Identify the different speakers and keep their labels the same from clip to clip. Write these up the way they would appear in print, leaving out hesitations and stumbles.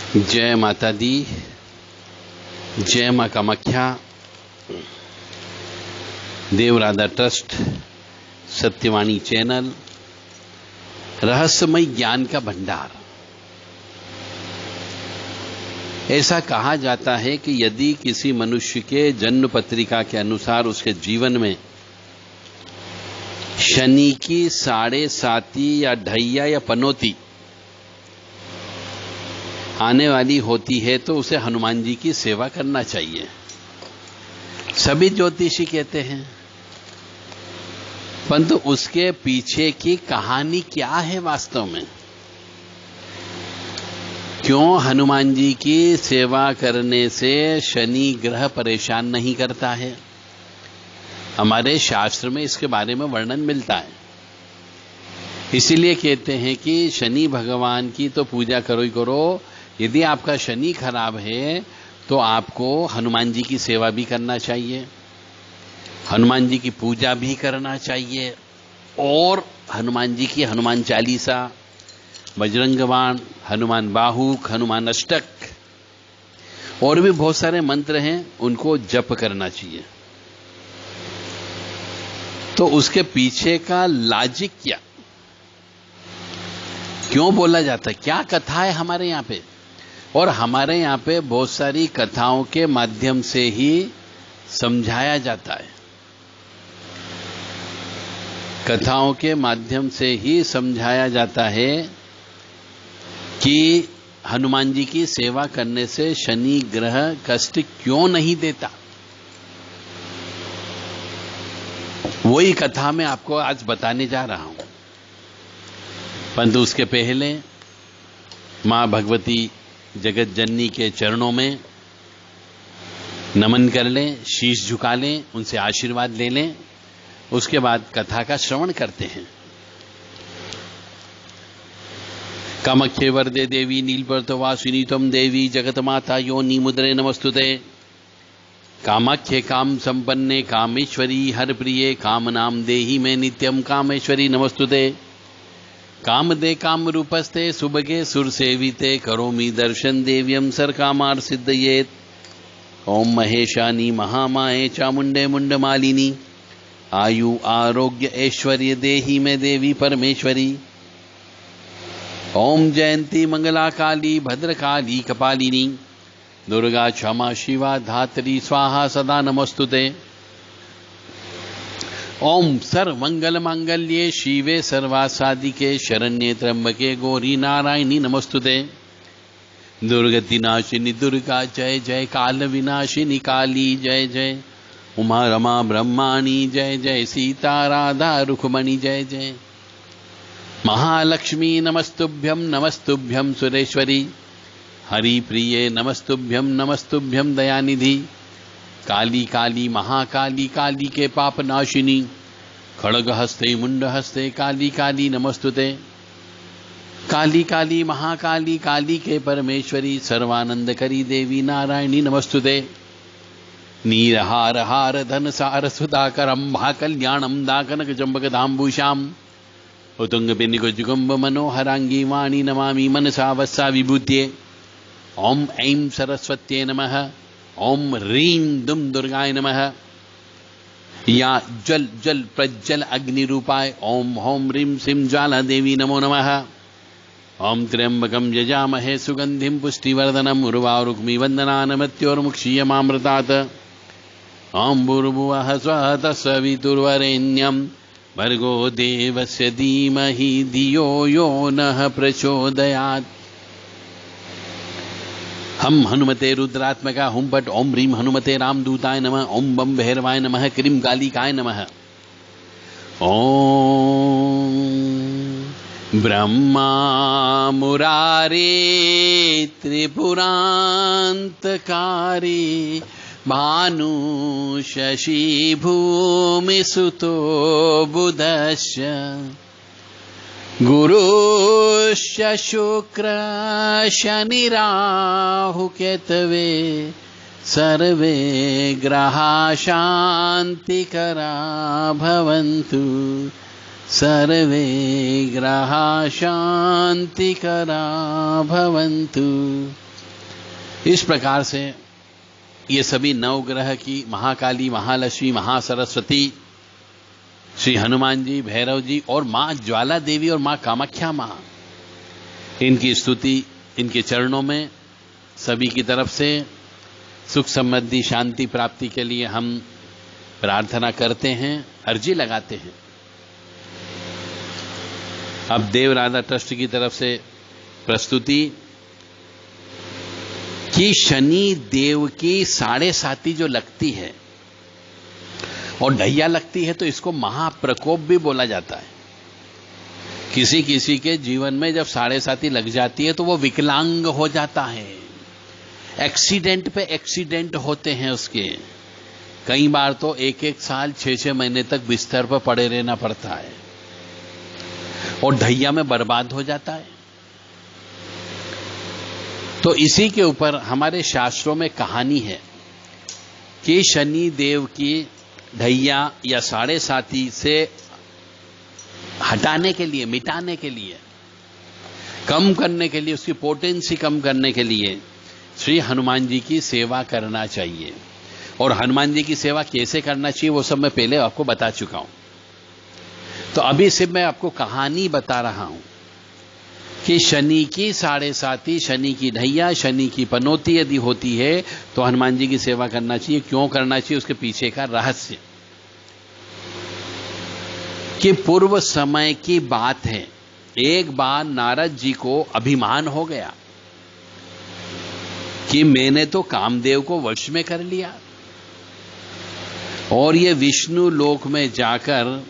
Speaker 1: जय माता दी, जय माँ कामाख्या। देवराधा ट्रस्ट, सत्यवाणी चैनल, रहस्यमय ज्ञान का भंडार। ऐसा कहा जाता है कि यदि किसी मनुष्य के जन्म पत्रिका के अनुसार उसके जीवन में शनि की 7.5 या ढैया या पनौती आने वाली होती है तो उसे हनुमान जी की सेवा करना चाहिए। सभी ज्योतिषी कहते हैं, परंतु उसके पीछे की कहानी क्या है वास्तव में? क्यों हनुमान जी की सेवा करने से शनि ग्रह परेशान नहीं करता है? हमारे शास्त्र में इसके बारे में वर्णन मिलता है। इसीलिए कहते हैं कि शनि भगवान की तो पूजा करो ही करो। यदि आपका शनि खराब है तो आपको हनुमान जी की सेवा भी करना चाहिए, हनुमान जी की पूजा भी करना चाहिए, और हनुमान जी की हनुमान चालीसा, बजरंग बाण, हनुमान बाहुक, हनुमान अष्टक और भी बहुत सारे मंत्र हैं, उनको जप करना चाहिए। तो उसके पीछे का लॉजिक क्या, क्यों बोला जाता है, क्या कथा है हमारे यहाँ पे? और हमारे यहाँ पे बहुत सारी कथाओं के माध्यम से ही समझाया जाता है, कथाओं के माध्यम से ही समझाया जाता है कि हनुमान जी की सेवा करने से शनि ग्रह कष्ट क्यों नहीं देता। वही कथा मैं आपको आज बताने जा रहा हूं। परंतु उसके पहले मां भगवती जगत जननी के चरणों में नमन कर लें, शीश झुका लें, उनसे आशीर्वाद ले लें। उसके बाद कथा का श्रवण करते हैं। कामाख्ये वरदे देवी नीलपर्वतवासिनी त्वं देवी जगतमाता योनि मुद्रे नमस्तुते। कामाख्ये काम संपन्ने कामेश्वरी हर प्रिये कामनाम देहि में नित्यम कामेश्वरी नमस्तुते। कामदे काम रूपस्ते सुभगे सुर सेविते करोमि दर्शन देव्यम सर कामार सिद्धयेत। ओम महेशानी महामाये चामुंडे मुंडमालिनी आयु आरोग्य ऐश्वर्य देहि में देवी परमेश्वरी। ओम जयंती मंगला काली भद्रकाली कपालिनी दुर्गा क्षमा शिवा धात्री स्वाहा सदा नमस्तुते। ओम सर्वमंगल मांगल्ये शिवे सर्वासादिके शरण्ये त्र्यंबके गौरी नारायणी नमस्तुते। दुर्गति नाशिनी दुर्गा जय जय, काल विनाशिनी काली जय जय, उमा रमा ब्रह्माणी जय जय, सीता राधा रुक्मणी जय जय। महालक्ष्मी नमस्तुभ्यं नमस्तुभ्यं सुरेश्वरी, हरि प्रिये नमस्तुभ्यं नमस्तुभ्यं दयानिधि। काली काली महाकाली काली के पाप नाशिनी, खड़ग हस्ते मुंड हस्ते काली काली नमस्तुते। काली काली महाकाली काली के परमेश्वरी सर्वानंद करी देवी नारायणी नमस्तुते। नीरहार हार धन सार सुधाकरम भा कल्याणम दाकनक चंबक धाम्बूषाम उतुंग पिनिक जुगुम्ब मनोहरांगी वाणी नमामि मनसा वत्सा विभूत्ये। ओम ऐं सरस्वत्ये नमः। ओम रीं दुम दुर्गाय नमः। या जल जल प्रज्वल अग्नि रूपाय ओम होम रीं सिं ज्वाला देवी नमो नमः। ओम त्र्यंबकं यजामहे सुगंधिं पुष्टिवर्धनम् उर्वारुक्मि वंदनान् मृत्योर्मुक्षीयमामृतात्। ओम भूर्भुवः स्वः तत्सवितुर्वरेण्यं भर्गो देवस्य धीमहि धियो यो नः प्रचोदयात्। हम हनुमते रुद्रात्मका हुम पट ओम ह्रीं हनुमते रामदूताय नमः। ओम बम भैरवाय नमः। क्रीं कालिकाय नमः। ओम ब्रह्मा मुरारे त्रिपुरांतकारी भानु शशि भूमि सुतो बुधस्य गुरुश्च शुक्र शनि राहु केतवे सर्वे ग्रहा शांतिकरा भवन्तु। सर्वे ग्रहा शांतिकरा भवन्तु। इस प्रकार से ये सभी नवग्रह की महाकाली, महालक्ष्मी, महासरस्वती, श्री हनुमान जी, भैरव जी और मां ज्वाला देवी और मां कामाख्या मां, इनकी स्तुति इनके चरणों में सभी की तरफ से सुख समृद्धि शांति प्राप्ति के लिए हम प्रार्थना करते हैं, अर्जी लगाते हैं। अब देव राधा ट्रस्ट की तरफ से प्रस्तुति कि शनि देव की 7.5 जो लगती है और ढैया लगती है तो इसको महाप्रकोप भी बोला जाता है। किसी किसी के जीवन में जब 7.5 लग जाती है तो वो विकलांग हो जाता है, एक्सीडेंट पे एक्सीडेंट होते हैं उसके। कई बार तो 1-1 साल 6-6 महीने तक बिस्तर पर पड़े रहना पड़ता है और ढैया में बर्बाद हो जाता है। तो इसी के ऊपर हमारे शास्त्रों में कहानी है कि शनि देव की ढैया या 7.5 से हटाने के लिए, मिटाने के लिए, कम करने के लिए, उसकी पोटेंसी कम करने के लिए श्री हनुमान जी की सेवा करना चाहिए। और हनुमान जी की सेवा कैसे करना चाहिए वो सब मैं पहले आपको बता चुका हूं। तो अभी सिर्फ मैं आपको कहानी बता रहा हूं कि शनि की 7.5, शनि की ढैया, शनि की पनौती यदि होती है तो हनुमान जी की सेवा करना चाहिए। क्यों करना चाहिए, उसके पीछे का रहस्य कि पूर्व समय की बात है। एक बार नारद जी को अभिमान हो गया कि मैंने तो कामदेव को वश में कर लिया, और ये विष्णु लोक में जाकर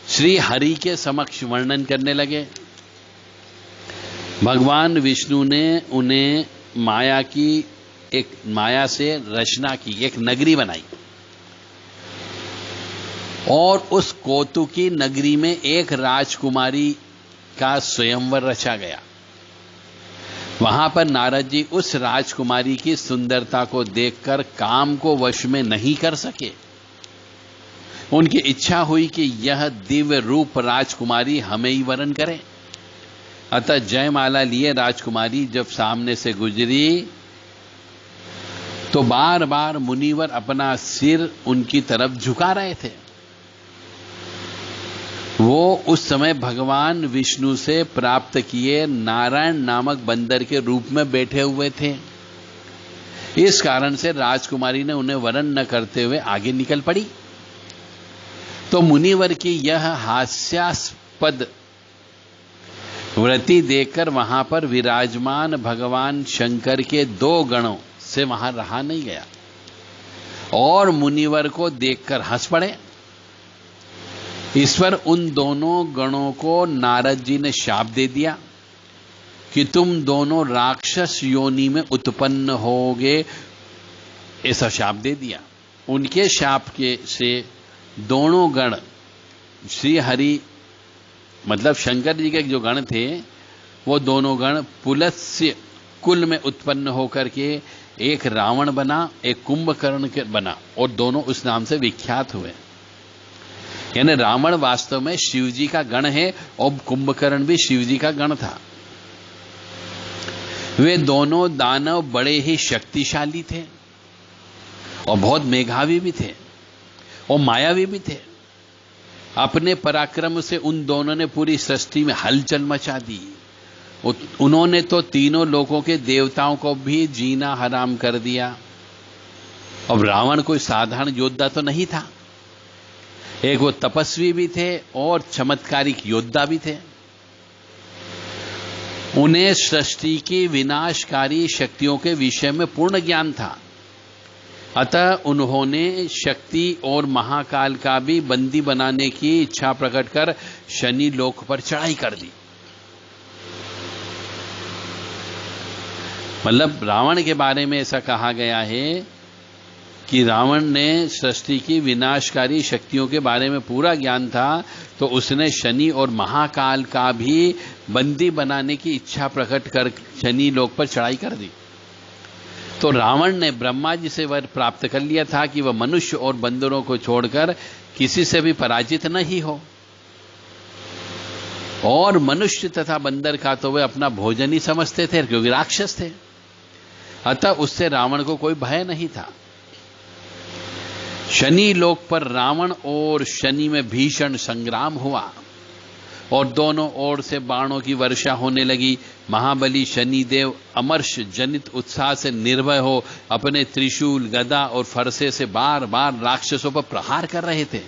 Speaker 1: श्री हरि के समक्ष वर्णन करने लगे। भगवान विष्णु ने उन्हें माया से रचना की, एक नगरी बनाई और उस कौतुकी नगरी में एक राजकुमारी का स्वयंवर रचा गया। वहां पर नारद जी उस राजकुमारी की सुंदरता को देखकर काम को वश में नहीं कर सके। उनकी इच्छा हुई कि यह दिव्य रूप राजकुमारी हमें ही वरण करे। अतः जयमाला लिए राजकुमारी जब सामने से गुजरी तो बार बार मुनिवर अपना सिर उनकी तरफ झुका रहे थे। वो उस समय भगवान विष्णु से प्राप्त किए नारायण नामक बंदर के रूप में बैठे हुए थे। इस कारण से राजकुमारी ने उन्हें वरण न करते हुए आगे निकल पड़ी। तो मुनिवर की यह हास्यास्पद वृत्ति देखकर वहां पर विराजमान भगवान शंकर के 2 गणों से वहां रहा नहीं गया और मुनिवर को देखकर हंस पड़े। ईश्वर उन दोनों गणों को नारद जी ने शाप दे दिया कि तुम दोनों राक्षस योनि में उत्पन्न होगे, ऐसा शाप दे दिया। उनके शाप के से दोनों गण श्री हरि मतलब शंकर जी के जो गण थे वो दोनों गण पुलस्त्य कुल में उत्पन्न होकर के एक रावण बना, एक कुंभकर्ण के बना और दोनों उस नाम से विख्यात हुए। यानी रावण वास्तव में शिव जी का गण है और कुंभकर्ण भी शिव जी का गण था। वे दोनों दानव बड़े ही शक्तिशाली थे और बहुत मेधावी भी थे और मायावी भी थे। अपने पराक्रम से उन दोनों ने पूरी सृष्टि में हलचल मचा दी। उन्होंने तो तीनों लोगों के देवताओं को भी जीना हराम कर दिया। अब रावण कोई साधारण योद्धा तो नहीं था, एक वो तपस्वी भी थे और चमत्कारिक योद्धा भी थे। उन्हें सृष्टि की विनाशकारी शक्तियों के विषय में पूर्ण ज्ञान था। अतः उन्होंने शक्ति और महाकाल का भी बंदी बनाने की इच्छा प्रकट कर शनि लोक पर चढ़ाई कर दी। मतलब रावण के बारे में ऐसा कहा गया है कि रावण ने सृष्टि की विनाशकारी शक्तियों के बारे में पूरा ज्ञान था, तो उसने शनि और महाकाल का भी बंदी बनाने की इच्छा प्रकट कर शनि लोक पर चढ़ाई कर दी। तो रावण ने ब्रह्मा जी से वर प्राप्त कर लिया था कि वह मनुष्य और बंदरों को छोड़कर किसी से भी पराजित नहीं हो, और मनुष्य तथा बंदर का तो वे अपना भोजन ही समझते थे क्योंकि राक्षस थे। अतः उससे रावण को कोई भय नहीं था। शनि लोक पर रावण और शनि में भीषण संग्राम हुआ और दोनों ओर से बाणों की वर्षा होने लगी। महाबली शनिदेव अमर्ष जनित उत्साह से निर्भय हो अपने त्रिशूल, गदा और फरसे से बार बार राक्षसों पर प्रहार कर रहे थे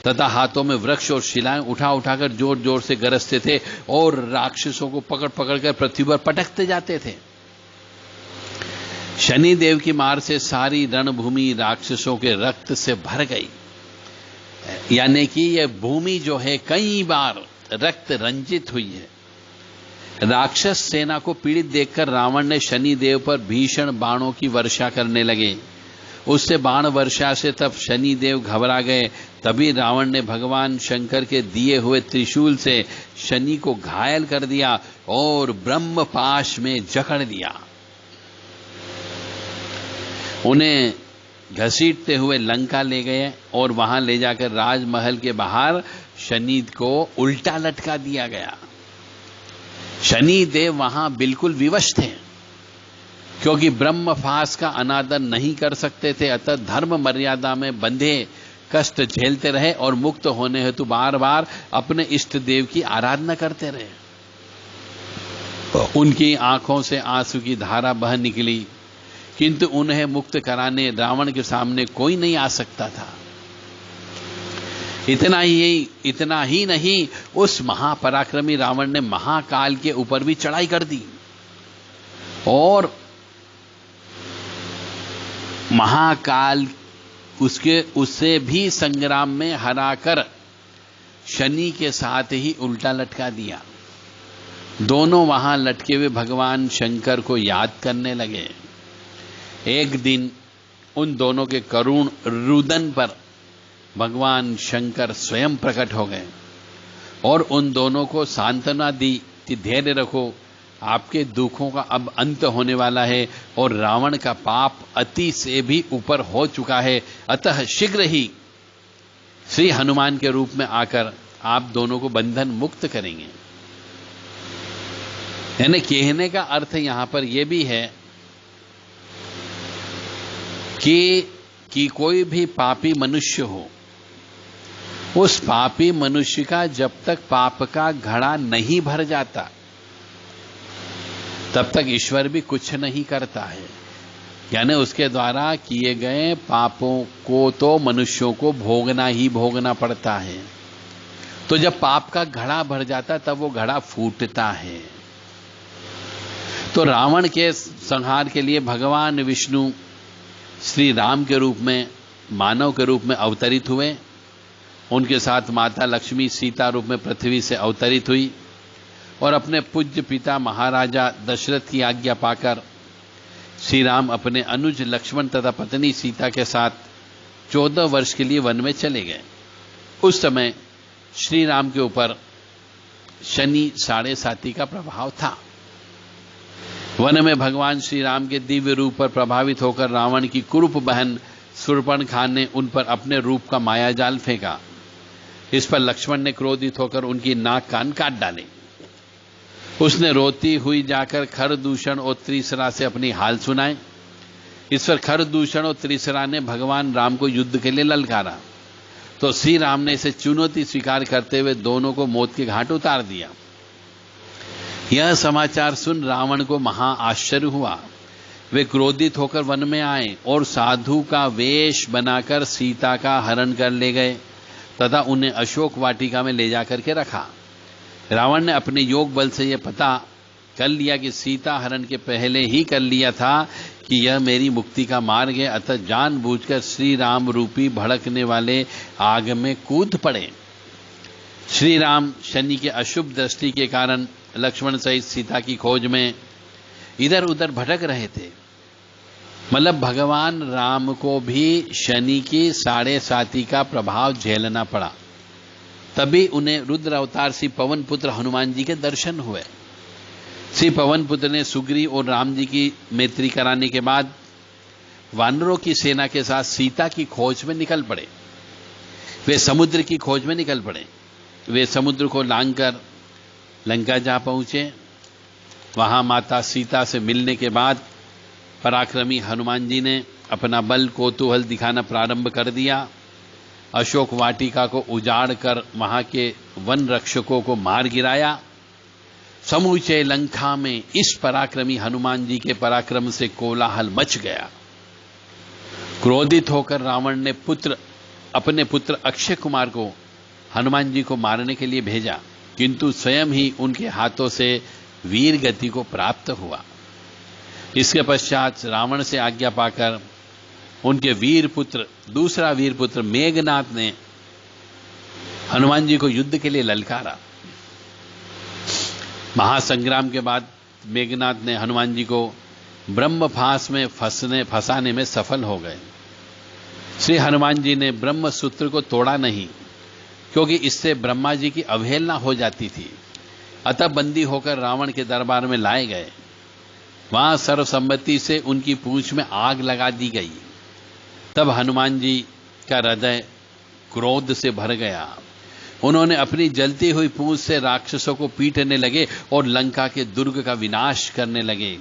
Speaker 1: तथा हाथों में वृक्ष और शिलाएं उठा उठाकर जोर जोर से गरजते थे और राक्षसों को पकड़ पकड़कर पृथ्वी पर पटकते जाते थे। शनिदेव की मार से सारी रणभूमि राक्षसों के रक्त से भर गई, यानी कि यह भूमि जो है कई बार रक्त रंजित हुई है। राक्षस सेना को पीड़ित देखकर रावण ने शनिदेव पर भीषण बाणों की वर्षा करने लगे। उससे बाण वर्षा से तब शनिदेव घबरा गए। तभी रावण ने भगवान शंकर के दिए हुए त्रिशूल से शनि को घायल कर दिया और ब्रह्मपाश में जकड़ दिया। उन्हें घसीटते हुए लंका ले गए और वहां ले जाकर राजमहल के बाहर शनि को उल्टा लटका दिया गया। शनिदेव वहां बिल्कुल विवश थे क्योंकि ब्रह्मपाश का अनादर नहीं कर सकते थे। अतः धर्म मर्यादा में बंधे कष्ट झेलते रहे और मुक्त होने हेतु बार बार अपने इष्ट देव की आराधना करते रहे। उनकी आंखों से आंसू की धारा बह निकली, किंतु उन्हें मुक्त कराने रावण के सामने कोई नहीं आ सकता था। इतना ही नहीं, उस महापराक्रमी रावण ने महाकाल के ऊपर भी चढ़ाई कर दी और महाकाल उससे भी संग्राम में हराकर शनि के साथ ही उल्टा लटका दिया। दोनों वहां लटके हुए भगवान शंकर को याद करने लगे। एक दिन उन दोनों के करुण रुदन पर भगवान शंकर स्वयं प्रकट हो गए और उन दोनों को सांत्वना दी कि धैर्य रखो, आपके दुखों का अब अंत होने वाला है और रावण का पाप अति से भी ऊपर हो चुका है। अतः शीघ्र ही श्री हनुमान के रूप में आकर आप दोनों को बंधन मुक्त करेंगे। यानी कहने का अर्थ यहां पर यह भी है कि कोई भी पापी मनुष्य हो, उस पापी मनुष्य का जब तक पाप का घड़ा नहीं भर जाता तब तक ईश्वर भी कुछ नहीं करता है। यानी उसके द्वारा किए गए पापों को तो मनुष्यों को भोगना ही भोगना पड़ता है। तो जब पाप का घड़ा भर जाता तब वो घड़ा फूटता है। तो रावण के संहार के लिए भगवान विष्णु श्री राम के रूप में, मानव के रूप में अवतरित हुए। उनके साथ माता लक्ष्मी सीता रूप में पृथ्वी से अवतरित हुई और अपने पूज्य पिता महाराजा दशरथ की आज्ञा पाकर श्री राम अपने अनुज लक्ष्मण तथा पत्नी सीता के साथ 14 वर्ष के लिए वन में चले गए। उस समय श्री राम के ऊपर शनि 7.5 का प्रभाव था। वन में भगवान श्री राम के दिव्य रूप पर प्रभावित होकर रावण की कुरूप बहन शूर्पणखा ने उन पर अपने रूप का मायाजाल फेंका। इस पर लक्ष्मण ने क्रोधित होकर उनकी नाक कान काट डाले। उसने रोती हुई जाकर खरदूषण और त्रिसरा से अपनी हाल सुनाए। इस पर खरदूषण और त्रिसरा ने भगवान राम को युद्ध के लिए ललकारा तो श्री राम ने इसे चुनौती स्वीकार करते हुए दोनों को मौत के घाट उतार दिया। यह समाचार सुन रावण को महा आश्चर्य हुआ। वे क्रोधित होकर वन में आए और साधु का वेश बनाकर सीता का हरण कर ले गए तथा उन्हें अशोक वाटिका में ले जाकर के रखा। रावण ने अपने योग बल से यह पता कर लिया कि सीता हरण के पहले ही कर लिया था कि यह मेरी मुक्ति का मार्ग है। अतः जानबूझकर श्री राम रूपी भड़कने वाले आग में कूद पड़े। श्री राम शनि के अशुभ दृष्टि के कारण लक्ष्मण सहित सीता की खोज में इधर उधर भटक रहे थे। मतलब भगवान राम को भी शनि की 7.5 का प्रभाव झेलना पड़ा। तभी उन्हें रुद्र अवतार श्री पवन पुत्र हनुमान जी के दर्शन हुए। श्री पवन पुत्र ने सुग्रीव और राम जी की मैत्री कराने के बाद वानरों की सेना के साथ सीता की खोज में निकल पड़े। वे समुद्र की खोज में निकल पड़े। वे समुद्र को लांघकर लंका जा पहुंचे। वहां माता सीता से मिलने के बाद पराक्रमी हनुमान जी ने अपना बल कौतूहल दिखाना प्रारंभ कर दिया। अशोक वाटिका को उजाड़ कर वहां के वन रक्षकों को मार गिराया। समूचे लंका में इस पराक्रमी हनुमान जी के पराक्रम से कोलाहल मच गया। क्रोधित होकर रावण ने अपने पुत्र अक्षय कुमार को हनुमान जी को मारने के लिए भेजा, किंतु स्वयं ही उनके हाथों से वीर गति को प्राप्त हुआ। इसके पश्चात रावण से आज्ञा पाकर उनके दूसरा वीर पुत्र मेघनाथ ने हनुमान जी को युद्ध के लिए ललकारा। महासंग्राम के बाद मेघनाथ ने हनुमान जी को ब्रह्मफास में फंसाने में सफल हो गए। श्री हनुमान जी ने ब्रह्म सूत्र को तोड़ा नहीं, क्योंकि इससे ब्रह्मा जी की अवहेलना हो जाती थी। अतः बंदी होकर रावण के दरबार में लाए गए। वहां सर्वसम्मति से उनकी पूंछ में आग लगा दी गई। तब हनुमान जी का हृदय क्रोध से भर गया। उन्होंने अपनी जलती हुई पूंछ से राक्षसों को पीटने लगे और लंका के दुर्ग का विनाश करने लगे।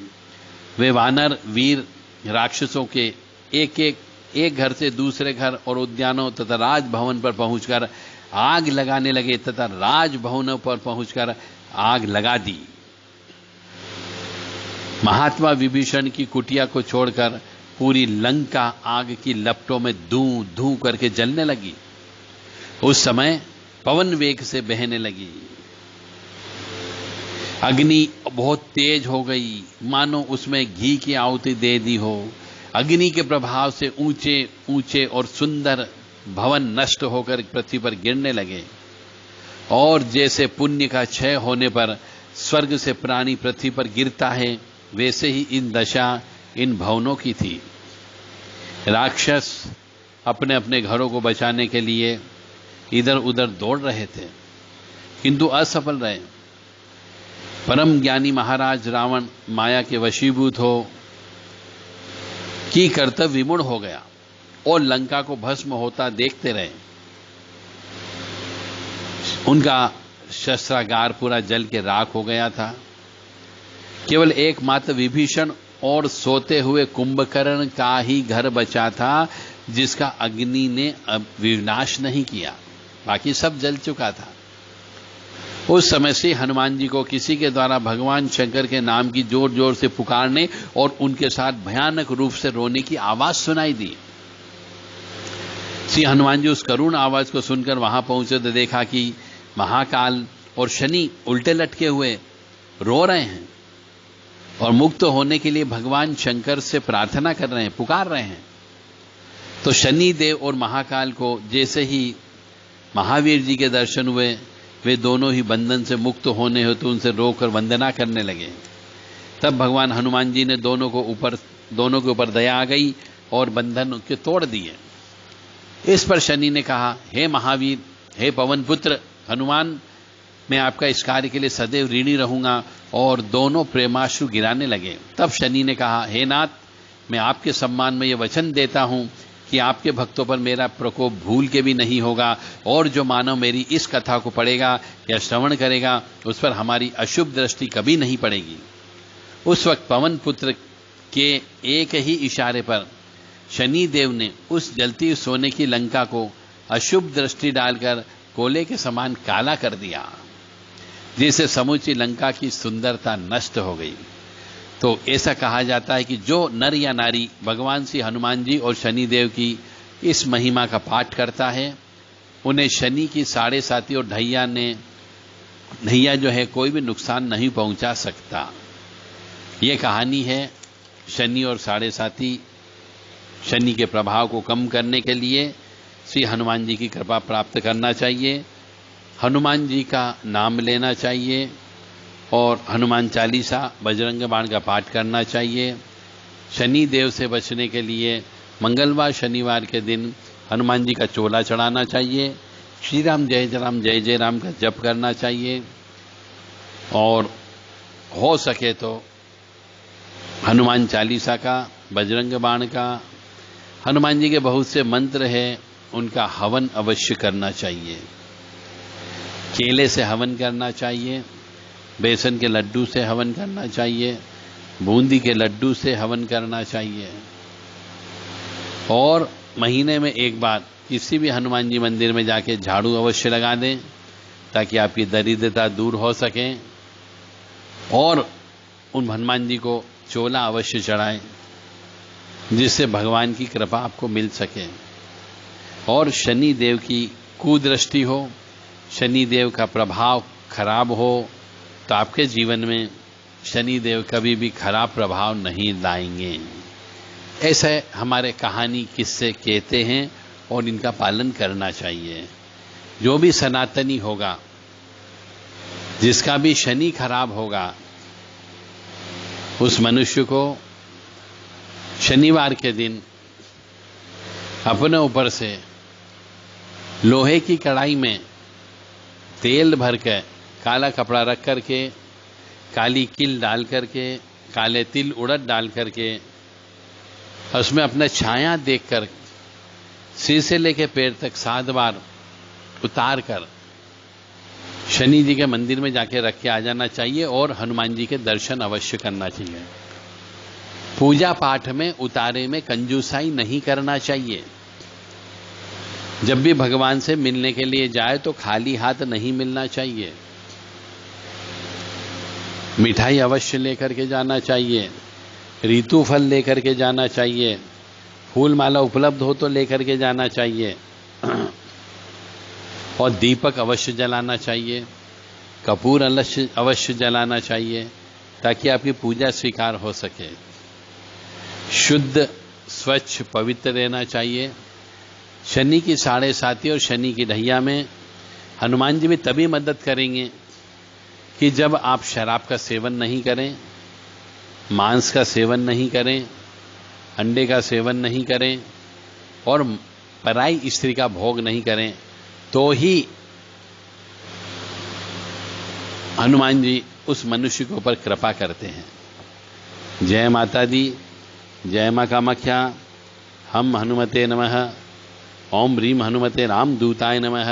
Speaker 1: वे वानर वीर राक्षसों के एक घर से दूसरे घर और उद्यानों तथा राजभवन पर पहुंचकर आग लगाने लगे तथा राजभवनों पर पहुंचकर आग लगा दी। महात्मा विभीषण की कुटिया को छोड़कर पूरी लंका आग की लपटों में धूं धूं करके जलने लगी। उस समय पवन वेग से बहने लगी। अग्नि बहुत तेज हो गई, मानो उसमें घी की आहुति दे दी हो। अग्नि के प्रभाव से ऊंचे ऊंचे और सुंदर भवन नष्ट होकर पृथ्वी पर गिरने लगे, और जैसे पुण्य का क्षय होने पर स्वर्ग से प्राणी पृथ्वी पर गिरता है, वैसे ही इन दशा इन भवनों की थी। राक्षस अपने अपने घरों को बचाने के लिए इधर उधर दौड़ रहे थे, किंतु असफल रहे। परम ज्ञानी महाराज रावण माया के वशीभूत हो कि कर्तव्य विमूढ़ हो गया और लंका को भस्म होता देखते रहे। उनका शस्त्रागार पूरा जल के राख हो गया था। केवल एकमात्र विभीषण और सोते हुए कुंभकर्ण का ही घर बचा था, जिसका अग्नि ने विनाश नहीं किया। बाकी सब जल चुका था। उस समय से हनुमान जी को किसी के द्वारा भगवान शंकर के नाम की जोर जोर से पुकारने और उनके साथ भयानक रूप से रोने की आवाज सुनाई दी। श्री हनुमान जी उस करुण आवाज को सुनकर वहां पहुंचे तो देखा कि महाकाल और शनि उल्टे लटके हुए रो रहे हैं और मुक्त होने के लिए भगवान शंकर से प्रार्थना कर रहे हैं, पुकार रहे हैं। तो शनि देव और महाकाल को जैसे ही महावीर जी के दर्शन हुए, वे दोनों ही बंधन से मुक्त होने हेतु तो उनसे रोकर वंदना करने लगे। तब भगवान हनुमान जी ने दोनों के ऊपर दया आ गई और बंधन उनके तोड़ दिए। इस पर शनि ने कहा, हे महावीर, हे पवन पुत्र हनुमान, मैं आपका इस कार्य के लिए सदैव ऋणी रहूंगा, और दोनों प्रेमाश्रु गिराने लगे। तब शनि ने कहा, हे नाथ, मैं आपके सम्मान में यह वचन देता हूं कि आपके भक्तों पर मेरा प्रकोप भूल के भी नहीं होगा, और जो मानव मेरी इस कथा को पढ़ेगा या श्रवण करेगा, उस पर हमारी अशुभ दृष्टि कभी नहीं पड़ेगी। उस वक्त पवन पुत्र के एक ही इशारे पर शनि देव ने उस जलती सोने की लंका को अशुभ दृष्टि डालकर कोले के समान काला कर दिया, जिससे समूची लंका की सुंदरता नष्ट हो गई। तो ऐसा कहा जाता है कि जो नर या नारी भगवान श्री हनुमान जी और शनि देव की इस महिमा का पाठ करता है, उन्हें शनि की साढ़े साथी और ढैया जो है कोई भी नुकसान नहीं पहुंचा सकता। ये कहानी है शनि और साढ़े साथी। शनि के प्रभाव को कम करने के लिए श्री हनुमान जी की कृपा प्राप्त करना चाहिए, हनुमान जी का नाम लेना चाहिए और हनुमान चालीसा, बजरंग बाण का पाठ करना चाहिए। शनि देव से बचने के लिए मंगलवार शनिवार के दिन हनुमान जी का चोला चढ़ाना चाहिए। श्री राम जय जय राम का जप करना चाहिए, और हो सके तो हनुमान चालीसा का, बजरंग बाण का, हनुमान जी के बहुत से मंत्र हैं, उनका हवन अवश्य करना चाहिए। केले से हवन करना चाहिए, बेसन के लड्डू से हवन करना चाहिए, बूंदी के लड्डू से हवन करना चाहिए। और महीने में एक बार किसी भी हनुमान जी मंदिर में जाके झाड़ू अवश्य लगा दें, ताकि आपकी दरिद्रता दूर हो सके। और उन हनुमान जी को चोला अवश्य चढ़ाएं, जिससे भगवान की कृपा आपको मिल सके। और शनि देव की कुदृष्टि हो, शनि देव का प्रभाव खराब हो, तो आपके जीवन में शनि देव कभी भी खराब प्रभाव नहीं लाएंगे। ऐसे हमारे कहानी किस्से कहते हैं और इनका पालन करना चाहिए। जो भी सनातनी होगा, जिसका भी शनि खराब होगा, उस मनुष्य को शनिवार के दिन अपने ऊपर से लोहे की कढ़ाई में तेल भर के, काला कपड़ा रख करके, काली किल डाल करके, काले तिल उड़द डाल करके, उसमें अपना छाया देखकर सिर से लेके पैर तक 7 बार उतार कर शनि जी के मंदिर में जाके रख के आ जाना चाहिए। और हनुमान जी के दर्शन अवश्य करना चाहिए। पूजा पाठ में उतारे में कंजूसाई नहीं करना चाहिए। जब भी भगवान से मिलने के लिए जाए तो खाली हाथ नहीं मिलना चाहिए। मिठाई अवश्य लेकर के जाना चाहिए, ऋतु फल लेकर के जाना चाहिए, फूल माला उपलब्ध हो तो लेकर के जाना चाहिए, और दीपक अवश्य जलाना चाहिए, कपूर अवश्य जलाना चाहिए, ताकि आपकी पूजा स्वीकार हो सके। शुद्ध स्वच्छ पवित्र रहना चाहिए। शनि की 7.5 और शनि की ढैया में हनुमान जी भी तभी मदद करेंगे कि जब आप शराब का सेवन नहीं करें, मांस का सेवन नहीं करें, अंडे का सेवन नहीं करें और पराई स्त्री का भोग नहीं करें, तो ही हनुमान जी उस मनुष्य के ऊपर कृपा करते हैं। जय माता दी, जय मां कामाख्या। हम हनुमते नमः। ओम ह्रीम हनुमते रामदूताय नमः।